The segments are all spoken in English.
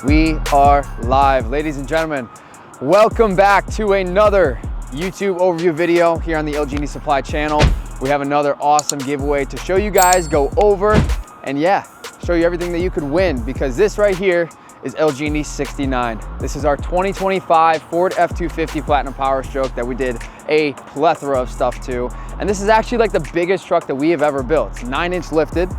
We are live, ladies and gentlemen. Welcome back to another YouTube overview video here on the LG&E Supply channel. We have another awesome giveaway to show you guys, go over, and yeah, show you everything that you could win, because this right here is LG&E 69. This is our 2025 Ford F-250 Platinum Powerstroke that we did a plethora of stuff to. And this is actually like the biggest truck that we have ever built. It's 9-inch lifted,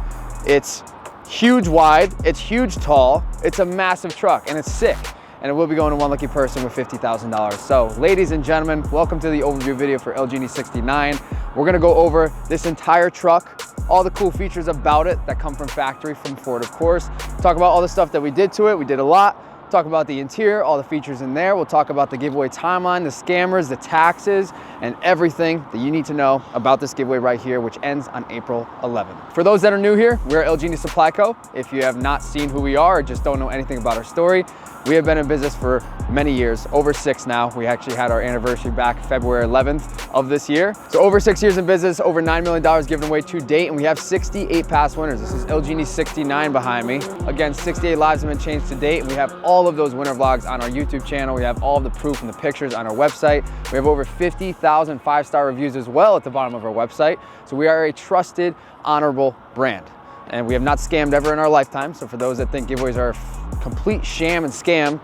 it's huge wide, it's huge tall, it's a massive truck, and it's sick. And it will be going to one lucky person with $50,000. So ladies and gentlemen, welcome to the overview video for LG&E 69. We're gonna go over this entire truck, all the cool features about it that come from factory, from Ford of course. Talk about all the stuff that we did to it. We did a lot. Talk about the interior, all the features in there. We'll talk about the giveaway timeline, the scammers, the taxes, and everything that you need to know about this giveaway right here, which ends on April 11th. For those that are new here, we're LG&E Supply Co. If you have not seen who we are or just don't know anything about our story, we have been in business for many years, over 6 now. We actually had our anniversary back February 11th of this year. So over 6 years in business, over $9 million given away to date, and we have 68 past winners. This is LG&E 69 behind me. Again, 68 lives have been changed to date, and we have all of those winner vlogs on our YouTube channel. We have all of the proof and the pictures on our website. We have over 50,000 5-star reviews as well at the bottom of our website. So we are a trusted, honorable brand. And we have not scammed ever in our lifetime. So for those that think giveaways are a complete sham and scam,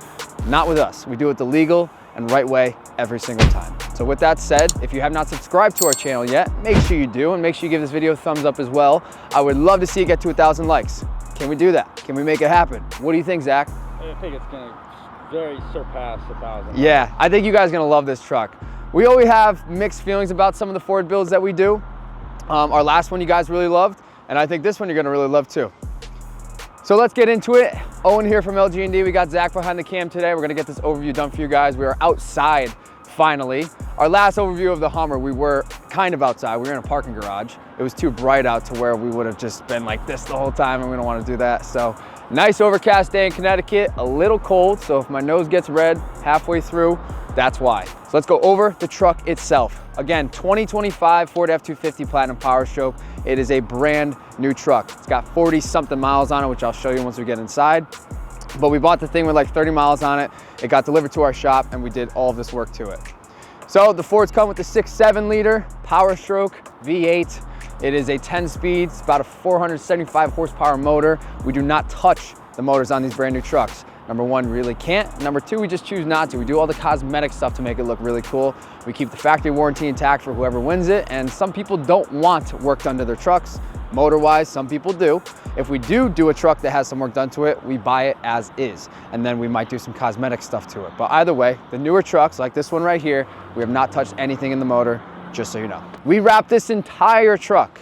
not with us. We do it the legal and right way every single time. So with that said, if you have not subscribed to our channel yet, make sure you do, and make sure you give this video a thumbs up as well. I would love to see it get to 1,000 likes. Can we do that? Can we make it happen? What do you think, Zach? I think it's gonna very surpass 1,000. Yeah, I think you guys are gonna love this truck. We always have mixed feelings about some of the Ford builds that we do. Our last one you guys really loved, and I think this one you're gonna really love too. So let's get into it. Owen here from LG&E. We got Zach behind the cam today. We're gonna get this overview done for you guys. We are outside finally. Our last overview of the Hummer, we were kind of outside. We were in a parking garage. It was too bright out to where we would have just been like this the whole time, and we don't want to do that. So nice overcast day in Connecticut, a little cold. So if my nose gets red halfway through, that's why. So let's go over the truck itself. Again, 2025 Ford F-250 Platinum Powerstroke. It is a brand new truck. It's got 40 something miles on it, which I'll show you once we get inside. But we bought the thing with like 30 miles on it. It got delivered to our shop, and we did all of this work to it. So the Fords come with the 6.7 liter Powerstroke V8. It is a 10-speed, it's about a 475 horsepower motor. We do not touch the motors on these brand new trucks. Number one, really can't. Number two, we just choose not to. We do all the cosmetic stuff to make it look really cool. We keep the factory warranty intact for whoever wins it, and some people don't want work done to their trucks. Motor-wise, some people do. If we do a truck that has some work done to it, we buy it as is, and then we might do some cosmetic stuff to it. But either way, the newer trucks, like this one right here, we have not touched anything in the motor, just so you know. We wrapped this entire truck,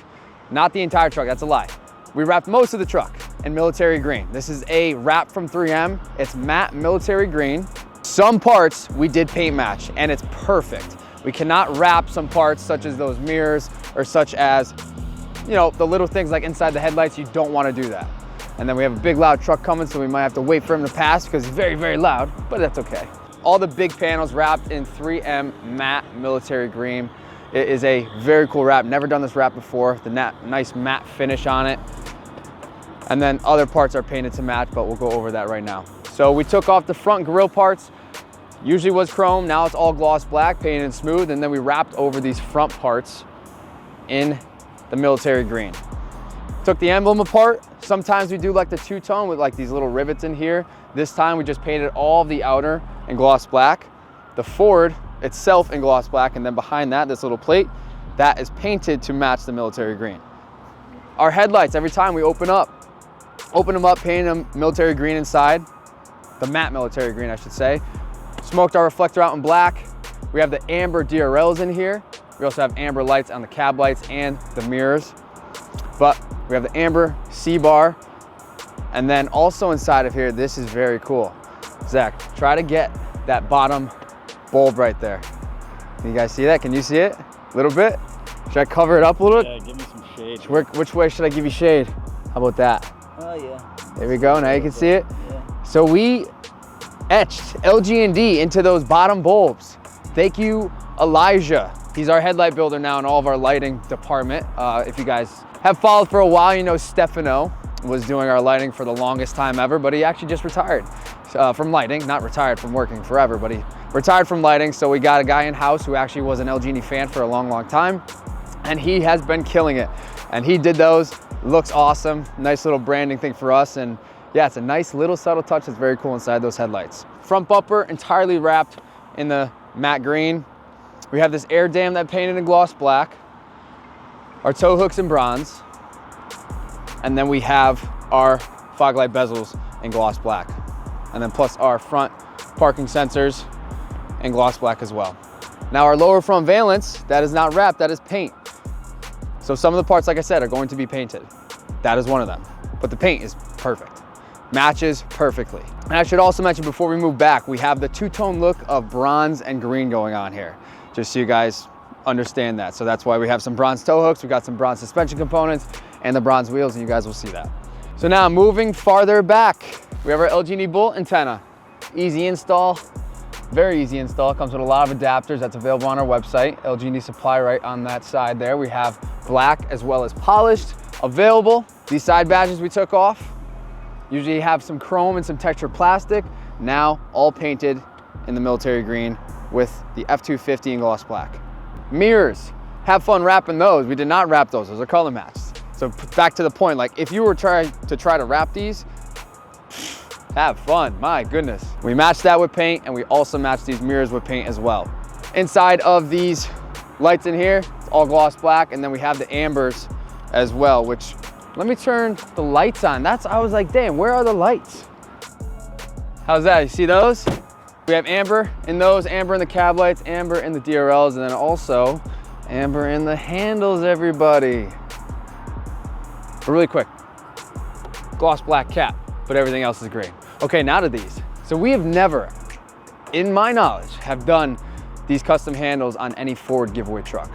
not the entire truck, that's a lie. We wrapped most of the truck in military green. This is a wrap from 3M. It's matte military green. Some parts we did paint match, and it's perfect. We cannot wrap some parts such as those mirrors, or such as, you know, the little things like inside the headlights. You don't want to do that. And then we have a big loud truck coming, so we might have to wait for him to pass because it's very, very loud, but that's okay. All the big panels wrapped in 3M matte military green. It is a very cool wrap. Never done this wrap before. The nice matte finish on it. And then other parts are painted to match, but we'll go over that right now. So we took off the front grille parts. Usually was chrome, now it's all gloss black, painted smooth, and then we wrapped over these front parts in the military green. Took the emblem apart. Sometimes we do like the two-tone with like these little rivets in here. This time we just painted all of the outer in gloss black. The Ford itself in gloss black, and then behind that, this little plate, that is painted to match the military green. Our headlights, every time we open them up, painted them military green inside, the matte military green, I should say. Smoked our reflector out in black. We have the amber DRLs in here. We also have amber lights on the cab lights and the mirrors. But we have the amber C-bar. And then also inside of here, this is very cool. Zach, try to get that bottom bulb right there. Can you guys see that? Can you see it? A little bit? Should I cover it up a little? Yeah, give me some shade. Which way should I give you shade? How about that? Oh yeah. There we go, now you can see it. Yeah. So we etched LG&E into those bottom bulbs. Thank you, Elijah. He's our headlight builder now in all of our lighting department. If you guys have followed for a while, you know Stefano was doing our lighting for the longest time ever, but he actually just retired. from lighting, not retired from working forever, but he retired from lighting. So we got a guy in-house who actually was an El Genie fan for a long, long time, and he has been killing it. And he did those, looks awesome, nice little branding thing for us. And yeah, it's a nice little subtle touch that's very cool inside those headlights. Front bumper entirely wrapped in the matte green. We have this air dam that painted in gloss black, our tow hooks in bronze, and then we have our fog light bezels in gloss black, and then plus our front parking sensors in gloss black as well. Now our lower front valence, that is not wrapped, that is paint. So some of the parts, like I said, are going to be painted. That is one of them, but the paint is perfect. Matches perfectly. And I should also mention before we move back, we have the two-tone look of bronze and green going on here, just so you guys understand that. So that's why we have some bronze tow hooks, we got some bronze suspension components, and the bronze wheels, and you guys will see that. So now moving farther back, we have our El Genie Bolt antenna. Easy install, very easy install. Comes with a lot of adapters that's available on our website. El Genie Supply right on that side there. We have black as well as polished available. These side badges we took off. Usually have some chrome and some textured plastic. Now all painted in the military green with the F-250 in gloss black. Mirrors, have fun wrapping those. We did not wrap those are color matched. So back to the point, like if you were trying to wrap these, have fun, my goodness. We matched that with paint, and we also matched these mirrors with paint as well. Inside of these lights in here, it's all gloss black, and then we have the ambers as well, which, let me turn the lights on. I was like, damn, where are the lights? How's that, you see those? We have amber in those, amber in the cab lights, amber in the DRLs, and then also amber in the handles, everybody. But really quick, gloss black cap, but everything else is green. Okay, now to these. So we have never, in my knowledge, have done these custom handles on any Ford giveaway truck.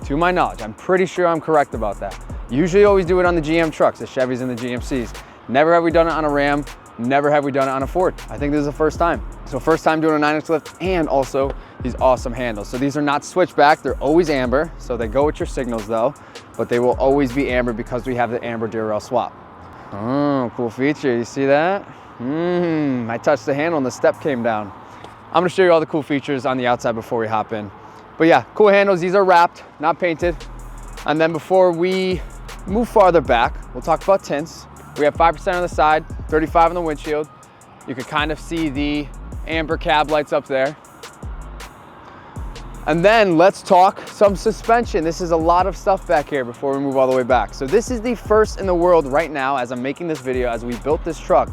To my knowledge, I'm pretty sure I'm correct about that. Usually always do it on the GM trucks, the Chevys and the GMCs. Never have we done it on a Ram, never have we done it on a Ford. I think this is the first time. So first time doing a 9-inch lift, and also these awesome handles. So these are not switchback, they're always amber. So they go with your signals though, but they will always be amber because we have the amber DRL swap. Oh, cool feature, you see that? I touched the handle and the step came down. I'm gonna show you all the cool features on the outside before we hop in. But yeah, cool handles, these are wrapped, not painted. And then before we move farther back, we'll talk about tints. We have 5% on the side, 35 on the windshield. You can kind of see the amber cab lights up there. And then let's talk some suspension. This is a lot of stuff back here before we move all the way back. So this is the first in the world right now, as I'm making this video, as we built this truck,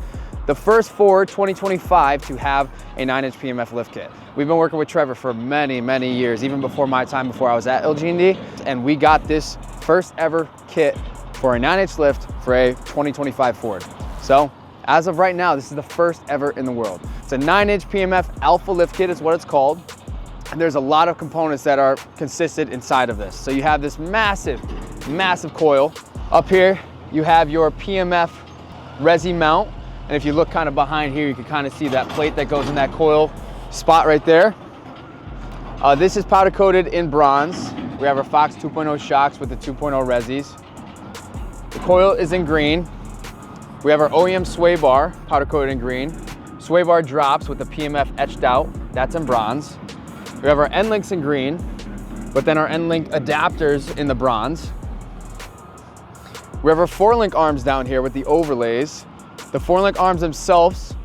the first Ford 2025 to have a 9-inch PMF lift kit. We've been working with Trevor for many, many years, even before my time, before I was at El Genie, and we got this first ever kit for a 9-inch lift for a 2025 Ford. So as of right now, this is the first ever in the world. It's a 9-inch PMF Alpha lift kit is what it's called. And there's a lot of components that are consistent inside of this. So you have this massive, massive coil. Up here, you have your PMF resi mount. And if you look kind of behind here, you can kind of see that plate that goes in that coil spot right there. This is powder coated in bronze. We have our Fox 2.0 shocks with the 2.0 resis. The coil is in green. We have our OEM sway bar, powder coated in green. Sway bar drops with the PMF etched out, that's in bronze. We have our end links in green, but then our end link adapters in the bronze. We have our 4-link arms down here with the overlays. The 4-link arms themselves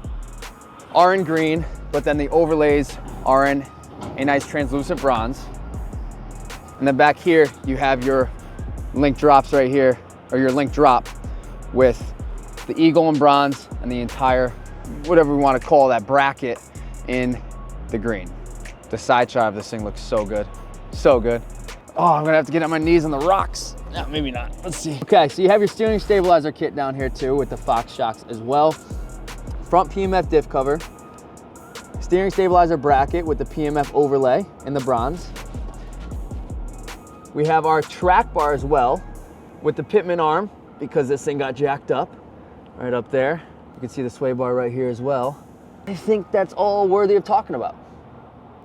are in green, but then the overlays are in a nice translucent bronze. And then back here, you have your link drops right here, or your link drop with the eagle in bronze and the entire, whatever we want to call that bracket, in the green. The side shot of this thing looks so good, so good. Oh, I'm gonna have to get on my knees on the rocks. No, maybe not, let's see. Okay, so you have your steering stabilizer kit down here too with the Fox shocks as well. Front PMF diff cover, steering stabilizer bracket with the PMF overlay in the bronze. We have our track bar as well with the pitman arm because this thing got jacked up right up there. You can see the sway bar right here as well. I think that's all worthy of talking about.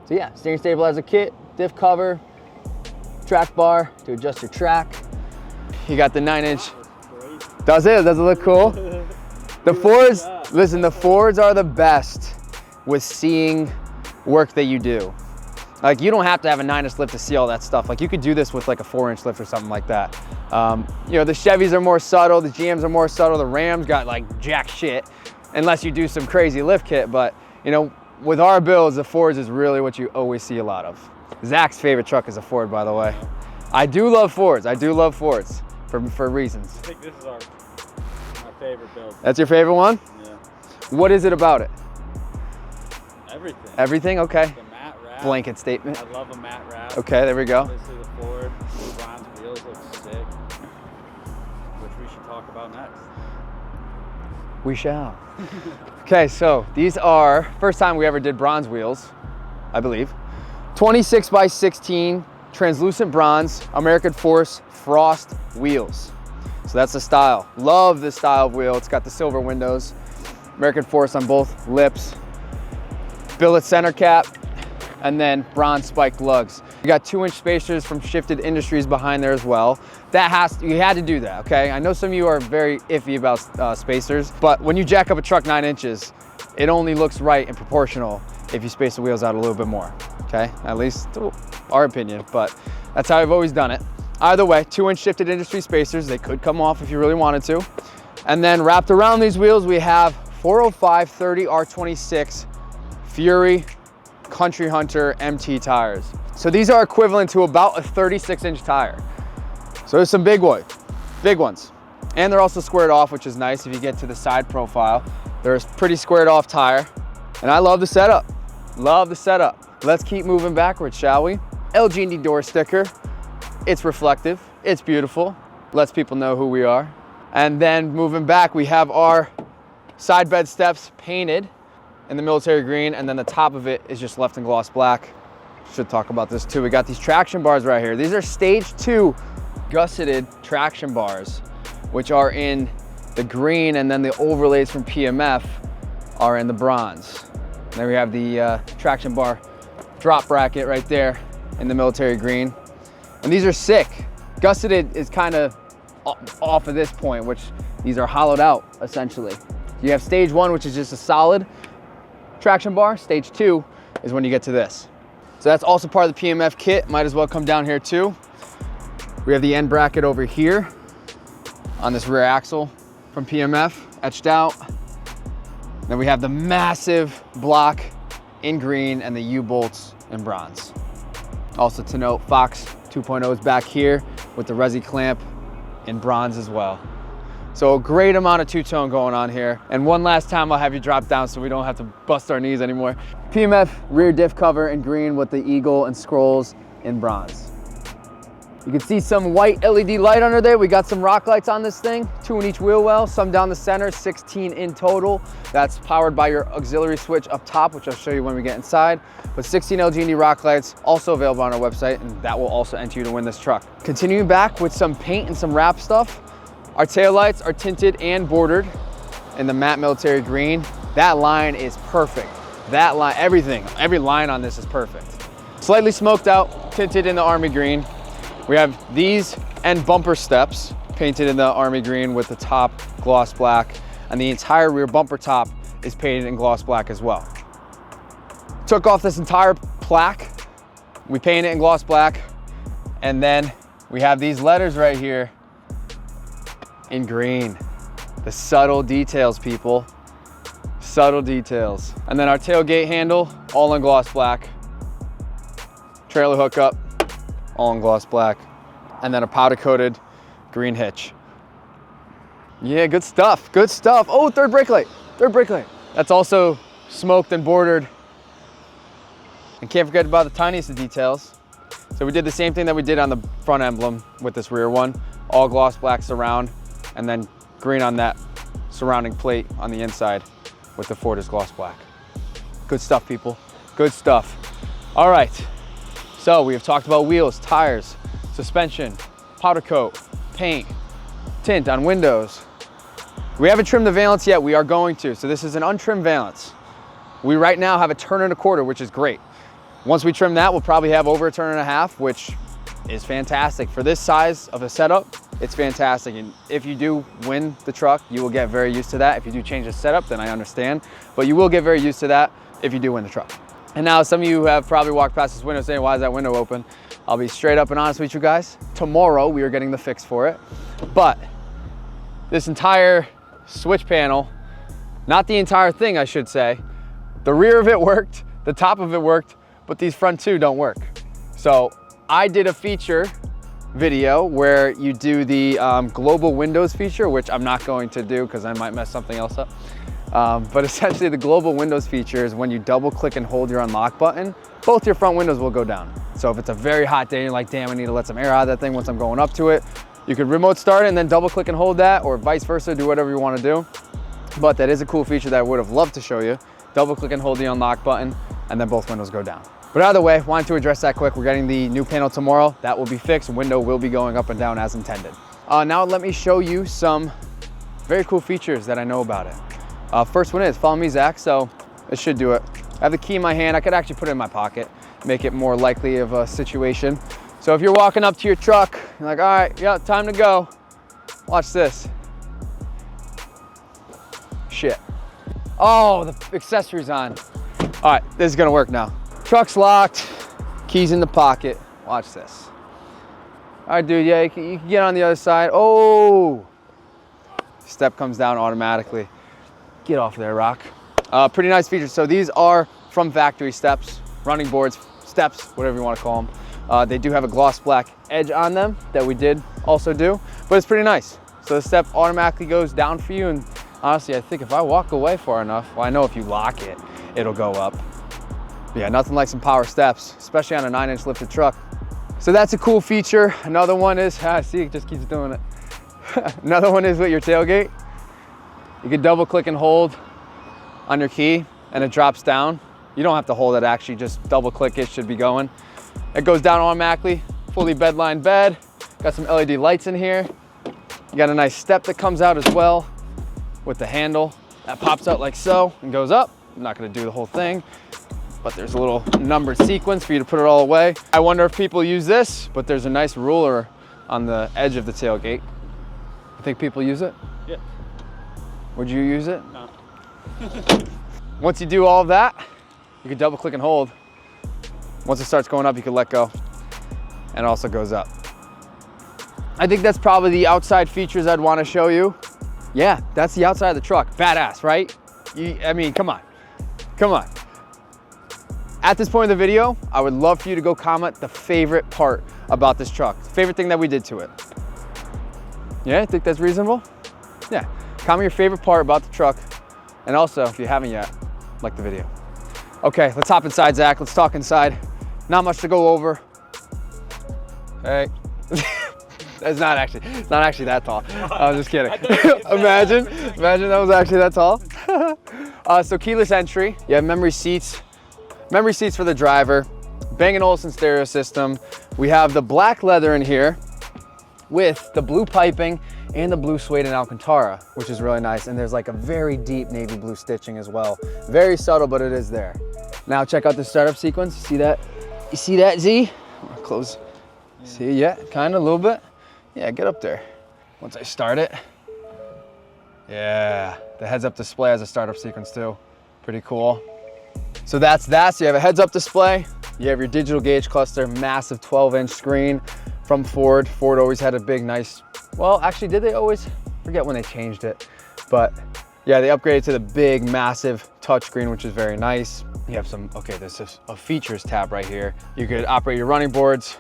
So yeah, steering stabilizer kit, diff cover, track bar to adjust your track. You got the 9-inch. Does it? Does it look cool? The Fords, Listen, the Fords are the best with seeing work that you do. Like, you don't have to have a 9-inch lift to see all that stuff. Like, you could do this with like a 4-inch lift or something like that. You know, the Chevys are more subtle, the GMs are more subtle, the Rams got like jack shit, unless you do some crazy lift kit. But, you know, with our builds, the Fords is really what you always see a lot of. Zach's favorite truck is a Ford, by the way. I do love Fords. I do love Fords for reasons. I think this is my favorite build. That's your favorite one? Yeah. What is it about it? Everything. Everything? Okay. The matte wrap. Blanket statement. I love a matte wrap. Okay, there we go. Obviously the Ford, the bronze wheels look sick, which we should talk about next. We shall. Okay, so these are, first time we ever did bronze wheels, I believe. 26 by 16, translucent bronze, American Force Frost wheels. So that's the style. Love this style of wheel. It's got the silver windows, American Force on both lips, billet center cap, and then bronze spiked lugs. We got 2-inch spacers from Shifted Industries behind there as well. You had to do that, okay? I know some of you are very iffy about spacers, but when you jack up a truck 9 inches, it only looks right and proportional if you space the wheels out a little bit more, okay? At least our opinion, but that's how I've always done it. Either way, 2-inch Shifted Industry spacers. They could come off if you really wanted to. And then wrapped around these wheels, we have 405/30 R26 Fury Country Hunter MT tires. So these are equivalent to about a 36-inch tire. So there's some big ones. And they're also squared off, which is nice if you get to the side profile. They're a pretty squared off tire. And I love the setup. Love the setup. Let's keep moving backwards, shall we? LG&D door sticker. It's reflective. It's beautiful. Lets people know who we are. And then moving back, we have our side bed steps painted in the military green, and then the top of it is just left in gloss black. Should talk about this too. We got these traction bars right here. These are stage 2 gusseted traction bars, which are in the green, and then the overlays from PMF are in the bronze. And then we have the traction bar drop bracket right there in the military green. And these are sick. Gusseted is kind of off of this point, which these are hollowed out essentially. You have stage 1, which is just a solid traction bar. Stage 2 is when you get to this. So that's also part of the PMF kit. Might as well come down here too. We have the end bracket over here on this rear axle from PMF etched out. Then we have the massive block in green and the U-bolts in bronze. Also to note, Fox 2.0 is back here with the resi clamp in bronze as well. So a great amount of two-tone going on here. And one last time I'll have you drop down so we don't have to bust our knees anymore. PMF rear diff cover in green with the eagle and scrolls in bronze. You can see some white LED light under there. We got some rock lights on this thing, 2 in each wheel well, some down the center, 16 in total. That's powered by your auxiliary switch up top, which I'll show you when we get inside. But 16 LG&D rock lights, also available on our website, and that will also enter you to win this truck. Continuing back with some paint and some wrap stuff. Our taillights are tinted and bordered in the matte military green. That line is perfect. That line, every line on this is perfect. Slightly smoked out, tinted in the army green. We have these end bumper steps painted in the army green with the top gloss black, and the entire rear bumper top is painted in gloss black as well. Took off this entire plaque. We painted it in gloss black, and then we have these letters right here in green. The subtle details, people. Subtle details. And then our tailgate handle, all in gloss black. Trailer hookup, all in gloss black. And then a powder coated green hitch. Yeah, good stuff, good stuff. Oh, third brake light. That's also smoked and bordered. And can't forget about the tiniest of details. So we did the same thing that we did on the front emblem with this rear one. All gloss black surround, and then green on that surrounding plate on the inside with the Ford is gloss black. Good stuff, people, good stuff. All right, so we have talked about wheels, tires, suspension, powder coat, paint, tint on windows. We haven't trimmed the valance yet. We are going to. So this is an untrimmed valance. We right now have a 1.25 turns, which is great. Once we trim that, we'll probably have over a 1.5 turns, which is fantastic. For this size of a setup, it's fantastic. And if you do win the truck, you will get very used to that. If you do change the setup, then I understand. But you will get very used to that if you do win the truck. And now some of you have probably walked past this window saying, why is that window open? I'll be straight up and honest with you guys. Tomorrow we are getting the fix for it. But this entire switch panel, not the entire thing I should say, the rear of it worked, the top of it worked, but these front two don't work. So I did a feature video where you do the global windows feature, which I'm not going to do because I might mess something else up. But essentially the global windows feature is when you double click and hold your unlock button, both your front windows will go down. So if it's a very hot day, you're like, damn, I need to let some air out of that thing once I'm going up to it, you could remote start it and then double click and hold that, or vice versa, do whatever you want to do. But that is a cool feature that I would have loved to show you. Double click and hold the unlock button and then both windows go down. But either way, wanted to address that quick. We're getting the new panel tomorrow. That will be fixed. Window will be going up and down as intended. Now let me show you some very cool features that I know about it. First one is, follow me, Zach. So it should do it. I have the key in my hand. I could actually put it in my pocket, make it more likely of a situation. So if you're walking up to your truck, you're like, all right, yeah, time to go. Watch this. Shit. Oh, the accessory's on. All right, this is gonna work now. Truck's locked, keys in the pocket. Watch this. All right, dude, yeah, you can get on the other side. Oh, step comes down automatically. Get off there, Rock. Pretty nice feature. So these are from factory steps, running boards, steps, whatever you want to call them. They do have a gloss black edge on them that we did also do, but it's pretty nice. So the step automatically goes down for you, and honestly, I think if I walk away far enough, well, I know if you lock it, it'll go up. But yeah, nothing like some power steps, especially on a 9-inch lifted truck. So that's a cool feature. Another one is, see, it just keeps doing it. Another one is with your tailgate. You can double click and hold on your key and it drops down. You don't have to hold it actually, just double click it, should be going. It goes down automatically, fully bedline bed. Got some LED lights in here. You got a nice step that comes out as well with the handle. That pops out like so and goes up. I'm not gonna do the whole thing, but there's a little numbered sequence for you to put it all away. I wonder if people use this, but there's a nice ruler on the edge of the tailgate. I think people use it? Yeah. Would you use it? No. Once you do all of that, you can double click and hold. Once it starts going up, you can let go, and it also goes up. I think that's probably the outside features I'd want to show you. Yeah, that's the outside of the truck. Badass, right? I mean, come on, come on. At this point in the video, I would love for you to go comment the favorite part about this truck, favorite thing that we did to it. Yeah, I think that's reasonable? Yeah, comment your favorite part about the truck. And also, if you haven't yet, like the video. Okay, let's hop inside, Zach. Let's talk inside. Not much to go over. Hey. It's not actually that tall. I was just kidding. Imagine that was actually that tall. So keyless entry. You have memory seats for the driver, Bang & Olufsen stereo system. We have the black leather in here with the blue piping and the blue suede and Alcantara, which is really nice. And there's like a very deep navy blue stitching as well. Very subtle, but it is there. Now check out the startup sequence. See that? You see that, Z? Close. Yeah. See, yeah, kind of a little bit. Yeah, get up there. Once I start it. Yeah, the heads-up display has a startup sequence too. Pretty cool. So that's that. So you have a heads-up display. You have your digital gauge cluster, massive 12-inch screen from Ford. Ford always had a big, nice, well, actually, did they always? Forget when they changed it. But yeah, they upgraded to the big, massive touchscreen, which is very nice. You have some, okay, there's a features tab right here. You could operate your running boards,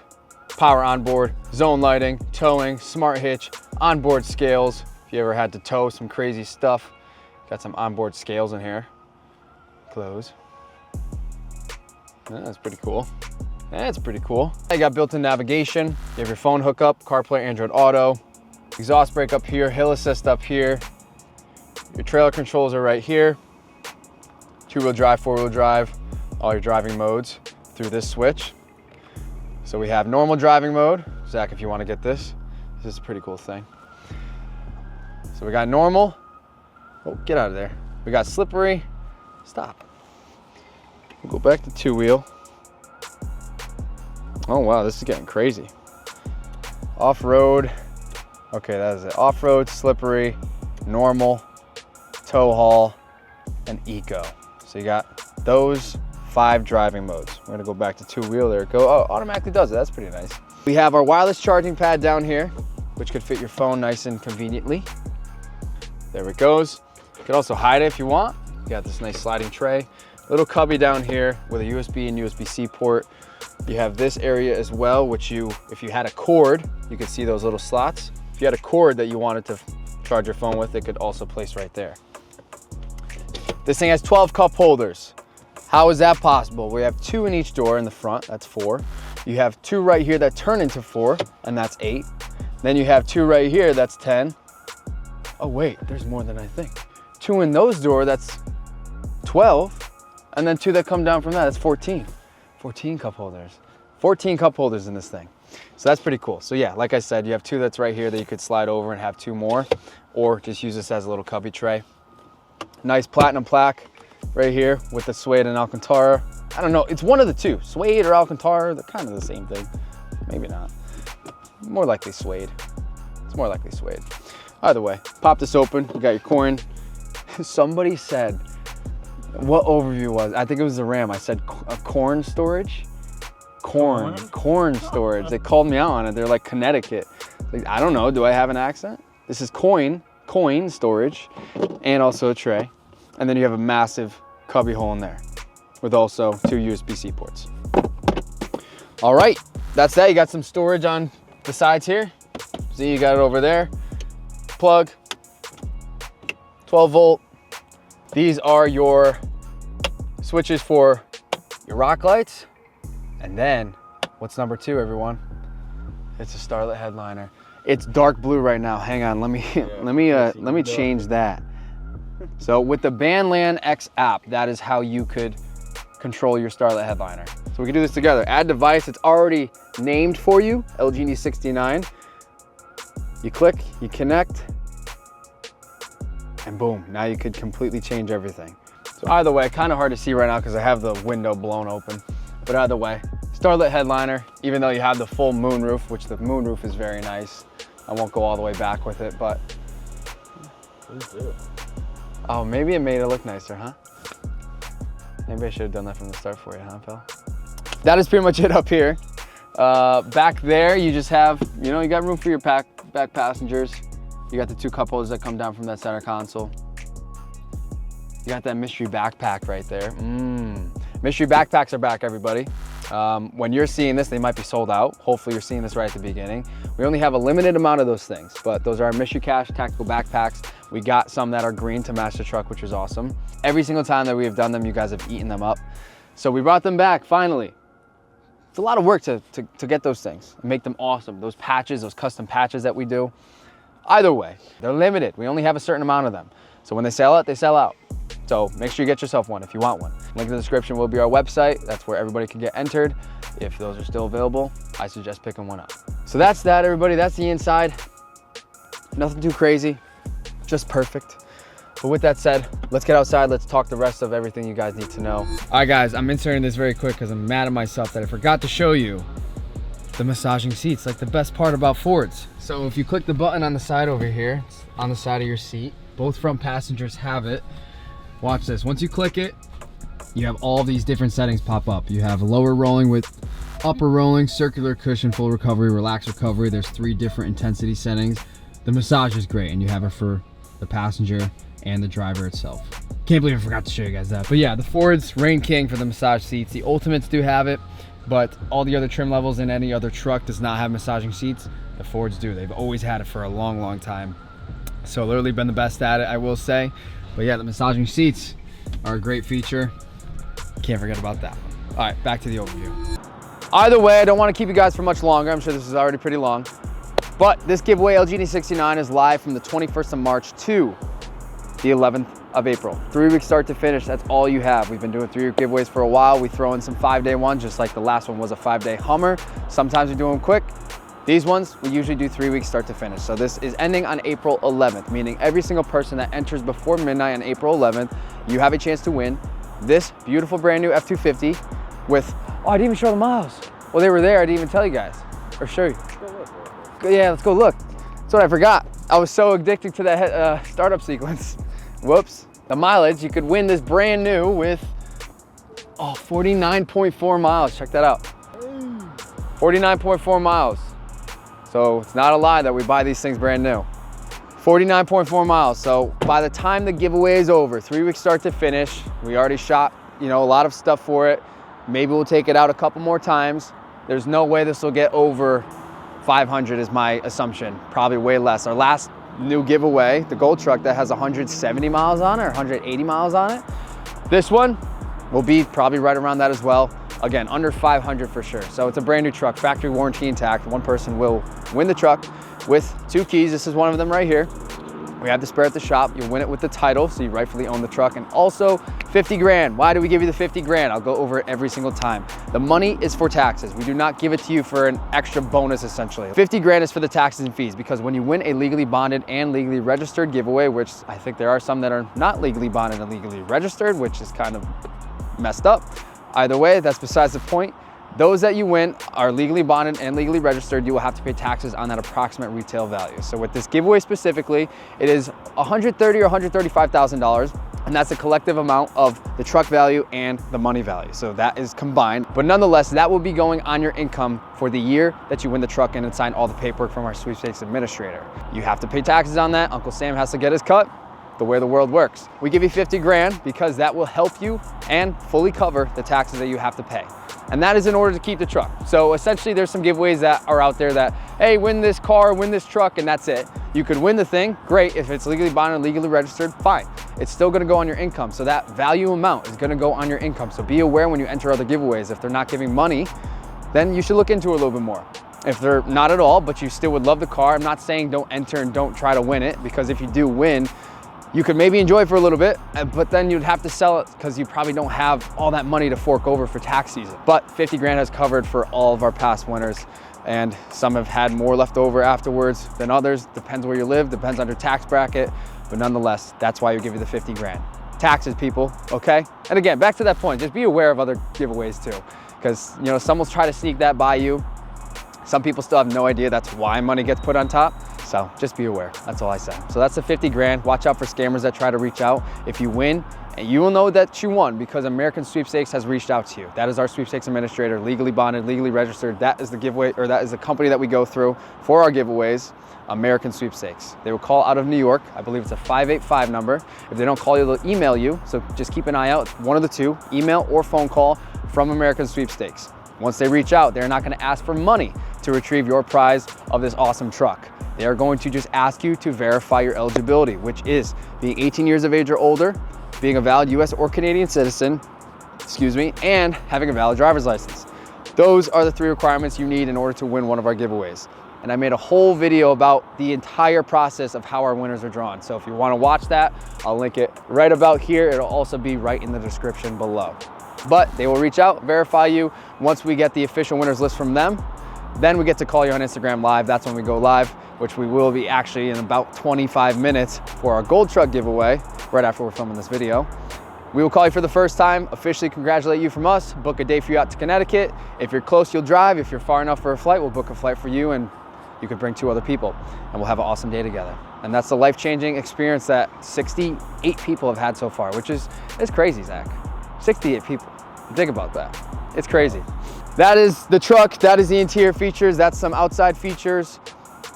power onboard, zone lighting, towing, smart hitch, onboard scales. If you ever had to tow some crazy stuff, got some onboard scales in here. Close. That's pretty cool. That's pretty cool. You got built-in navigation. You have your phone hookup, CarPlay, Android Auto, exhaust brake up here, hill assist up here. Your trailer controls are right here. 2-wheel drive, 4-wheel drive, all your driving modes through this switch. So we have normal driving mode. Zach, if you want to get this is a pretty cool thing. So we got normal. Oh, get out of there. We got slippery. Stop. We'll go back to 2-wheel. Oh wow, this is getting crazy. Off-road, Okay, that is it. Off-road, slippery, normal, tow haul, and eco. So you got those 5 driving modes. We're gonna go back to 2-wheel. There it go. Oh, automatically does it. That's pretty nice. We have our wireless charging pad down here, which could fit your phone nice and conveniently. There it goes. You can also hide it if you want. You got this nice sliding tray. Little cubby down here with a USB and USB-C port. You have this area as well, which if you had a cord, you could see those little slots. If you had a cord that you wanted to charge your phone with, it could also place right there. This thing has 12 cup holders. How is that possible? We have 2 in each door in the front, that's 4. You have 2 right here that turn into 4, and that's 8. Then you have 2 right here, that's 10. Oh wait, there's more than I think. 2 in those doors, that's 12. And then 2 that come down from that, that's 14. 14 cup holders. 14 cup holders in this thing. So that's pretty cool. So yeah, like I said, you have 2 that's right here that you could slide over and have 2 more, or just use this as a little cubby tray. Nice platinum plaque right here with the suede and Alcantara. I don't know, it's one of the 2. Suede or Alcantara, they're kind of the same thing. Maybe not. More likely suede. It's more likely suede. Either way, pop this open, you got your coin. Somebody said, what overview was? I think it was the Ram. I said a corn storage. Corn storage. They called me out on it. They're like Connecticut. Like, I don't know, do I have an accent? This is coin storage, and also a tray. And then you have a massive cubby hole in there with also 2 USB-C ports. All right, that's that. You got some storage on the sides here. See, you got it over there. Plug, 12 volt. These are your switches for your rock lights. And then, what's number 2, everyone? It's a Starlight headliner. It's dark blue right now. Hang on, let me change that. So with the Bandland X app, that is how you could control your Starlight headliner. So we can do this together. Add device, it's already named for you, LGD69. You click, you connect, and boom, now you could completely change everything. So either way, kind of hard to see right now because I have the window blown open. But either way, Starlight headliner, even though you have the full moonroof, which the moonroof is very nice. I won't go all the way back with it, but. Please do. Oh, maybe it made it look nicer, huh? Maybe I should have done that from the start for you, huh, Phil? That is pretty much it up here. Back there, you just have, you got room for your back passengers. You got the 2 cup holders that come down from that center console. You got that mystery backpack right there. Mystery backpacks are back, everybody. When you're seeing this, they might be sold out. Hopefully you're seeing this right at the beginning. We only have a limited amount of those things, but those are our Mystery Cache tactical backpacks. We got some that are green to match the truck, which is awesome. Every single time that we have done them, you guys have eaten them up. So we brought them back, finally. It's a lot of work to get those things and make them awesome. Those patches, those custom patches that we do. Either way, they're limited. We only have a certain amount of them. So when they sell out, they sell out. So make sure you get yourself one if you want one. Link in the description will be our website. That's where everybody can get entered. If those are still available, I suggest picking one up. So that's that, everybody. That's the inside. Nothing too crazy, just perfect. But with that said, let's get outside. Let's talk the rest of everything you guys need to know. All right, guys, I'm inserting this very quick because I'm mad at myself that I forgot to show you the massaging seats, like the best part about Fords. So if you click the button on the side over here, it's on the side of your seat. Both front passengers have it. Watch this. Once you click it, you have all these different settings pop up. You have lower rolling with upper rolling, circular cushion, full recovery, relaxed recovery. There's 3 different intensity settings. The massage is great, and you have it for the passenger and the driver itself. Can't believe I forgot to show you guys that. But yeah, the Fords reign king for the massage seats. The Ultimates do have it, but all the other trim levels in any other truck does not have massaging seats. The Fords do. They've always had it for a long, long time. So literally been the best at it, I will say. But yeah, the massaging seats are a great feature. Can't forget about that. All right, back to the overview. Either way, I don't want to keep you guys for much longer. I'm sure this is already pretty long. But this giveaway, LGD69, is live from the 21st of March to the 11th of April. 3-week start to finish, that's all you have. We've been doing 3-week giveaways for a while. We throw in some 5-day ones, just like the last one was a 5-day Hummer. Sometimes we do them quick. These ones, we usually do 3 weeks start to finish. So this is ending on April 11th, meaning every single person that enters before midnight on April 11th, you have a chance to win this beautiful brand new F-250 with, oh, I didn't even show the miles. Well, they were there, I didn't even tell you guys, or show you. Yeah, let's go look. That's what I forgot. I was so addicted to that startup sequence. Whoops. The mileage, you could win this brand new with 49.4 miles. Check that out. 49.4 miles. So it's not a lie that we buy these things brand new. 49.4 miles. So by the time the giveaway is over, 3 weeks start to finish, we already shot, you know, a lot of stuff for it. Maybe we'll take it out a couple more times. There's no way this will get over 500 is my assumption, probably way less. Our last new giveaway, the gold truck that has 170 miles on it or 180 miles on it. This one will be probably right around that as well. Again, under 500 for sure. So it's a brand new truck, factory warranty intact. One person will win the truck with 2 keys. This is one of them right here. We have the spare at the shop. You'll win it with the title, so you rightfully own the truck. And also 50 grand. Why do we give you the 50 grand? I'll go over it every single time. The money is for taxes. We do not give it to you for an extra bonus, essentially. 50 grand is for the taxes and fees, because when you win a legally bonded and legally registered giveaway, which I think there are some that are not legally bonded and legally registered, which is kind of messed up. Either way, that's besides the point. Those that you win are legally bonded and legally registered. You will have to pay taxes on that approximate retail value. So with this giveaway specifically, it is $130,000 or $135,000, and that's the collective amount of the truck value and the money value. So that is combined, but nonetheless, that will be going on your income for the year that you win the truck and sign all the paperwork from our sweepstakes administrator. You have to pay taxes on that. Uncle Sam has to get his cut. The way the world works. We give you 50 grand because that will help you and fully cover the taxes that you have to pay. And that is in order to keep the truck. So essentially there's some giveaways that are out there that, hey, win this car, win this truck, and that's it. You could win the thing, great. If it's legally bonded and legally registered, fine. It's still gonna go on your income. So that value amount is gonna go on your income. So be aware when you enter other giveaways. If they're not giving money, then you should look into it a little bit more. If they're not at all, but you still would love the car, I'm not saying don't enter and don't try to win it, because if you do win, you could maybe enjoy it for a little bit, but then you'd have to sell it because you probably don't have all that money to fork over for tax season. But 50 grand has covered for all of our past winners, and some have had more left over afterwards than others. Depends where you live, depends on your tax bracket, but nonetheless, that's why you give you the 50 grand. Taxes, people, okay? And again, back to that point, just be aware of other giveaways too, because you know, some will try to sneak that by you. Some people still have no idea that's why money gets put on top. So just be aware, that's all I say. So that's the 50 grand. Watch out for scammers that try to reach out. If you win, and you will know that you won because American Sweepstakes has reached out to you. That is our sweepstakes administrator, legally bonded, legally registered. That is the giveaway, or that is the company that we go through for our giveaways, American Sweepstakes. They will call out of New York. I believe it's a 585 number. If they don't call you, they'll email you. So just keep an eye out. It's one of the two, email or phone call from American Sweepstakes. Once they reach out, they're not gonna ask for money to retrieve your prize of this awesome truck. They are going to just ask you to verify your eligibility, which is being 18 years of age or older, being a valid US or Canadian citizen, and having a valid driver's license. Those are the 3 requirements you need in order to win one of our giveaways. And I made a whole video about the entire process of how our winners are drawn. So if you wanna watch that, I'll link it right about here. It'll also be right in the description below. But they will reach out, verify you. Once we get the official winners list from them, then we get to call you on Instagram Live. That's when we go live, which we will be actually in about 25 minutes for our gold truck giveaway, right after we're filming this video. We will call you for the first time, officially congratulate you from us, book a day for you out to Connecticut. If you're close, you'll drive. If you're far enough for a flight, we'll book a flight for you, and you could bring 2 other people, and we'll have an awesome day together. And that's the life-changing experience that 68 people have had so far, which is crazy, Zach. 68 people. Think about that. It's crazy. That is the truck. That is the interior features. That's some outside features.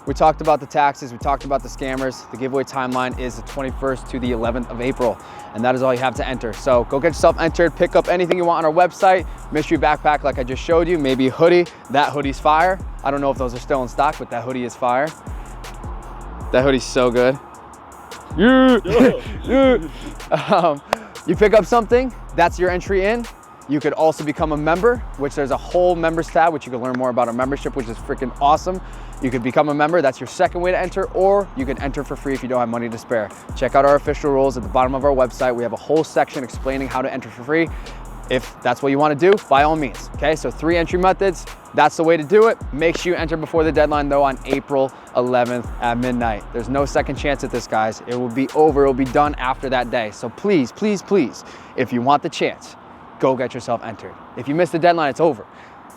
We talked about the taxes. We talked about the scammers. The giveaway timeline is the 21st to the 11th of April. And that is all you have to enter. So go get yourself entered. Pick up anything you want on our website. Mystery backpack like I just showed you. Maybe a hoodie. That hoodie's fire. I don't know if those are still in stock, but that hoodie is fire. That hoodie's so good. Yeah. You pick up something, that's your entry in. You could also become a member, which there's a whole members tab, which you can learn more about our membership, which is freaking awesome. You could become a member, that's your second way to enter, or you can enter for free if you don't have money to spare. Check out our official rules at the bottom of our website. We have a whole section explaining how to enter for free. If that's what you want to do, by all means, okay? So 3 entry methods, that's the way to do it. Make sure you enter before the deadline though on April 11th at midnight. There's no second chance at this, guys. It will be over, it will be done after that day. So please, please, please, if you want the chance, go get yourself entered. If you miss the deadline, it's over.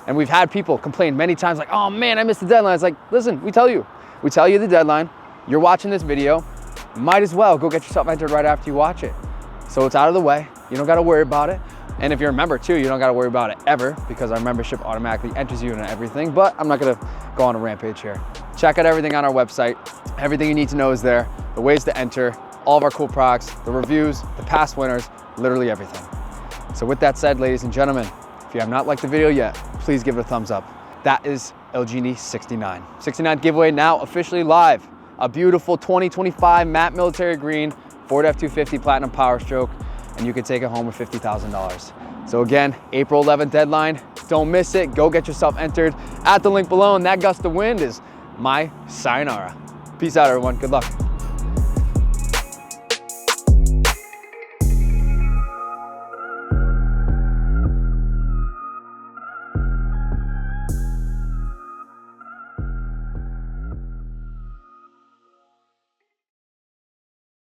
And we've had people complain many times like, oh man, I missed the deadline. It's like, listen, we tell you, We tell you the deadline. You're watching this video. Might as well go get yourself entered right after you watch it. So it's out of the way. You don't got to worry about it. And if you're a member too, you don't got to worry about it ever, because our membership automatically enters you into everything. But I'm not going to go on a rampage here. Check out everything on our website. Everything you need to know is there. The ways to enter, all of our cool products, the reviews, the past winners, literally everything. So with that said, ladies and gentlemen, if you have not liked the video yet, please give it a thumbs up. That is El Genie 69. 69th giveaway now officially live. A beautiful 2025 matte military green Ford F-250 Platinum Powerstroke, and you can take it home with $50,000. So again, April 11th deadline. Don't miss it. Go get yourself entered at the link below, and that gust of wind is my sayonara. Peace out, everyone. Good luck.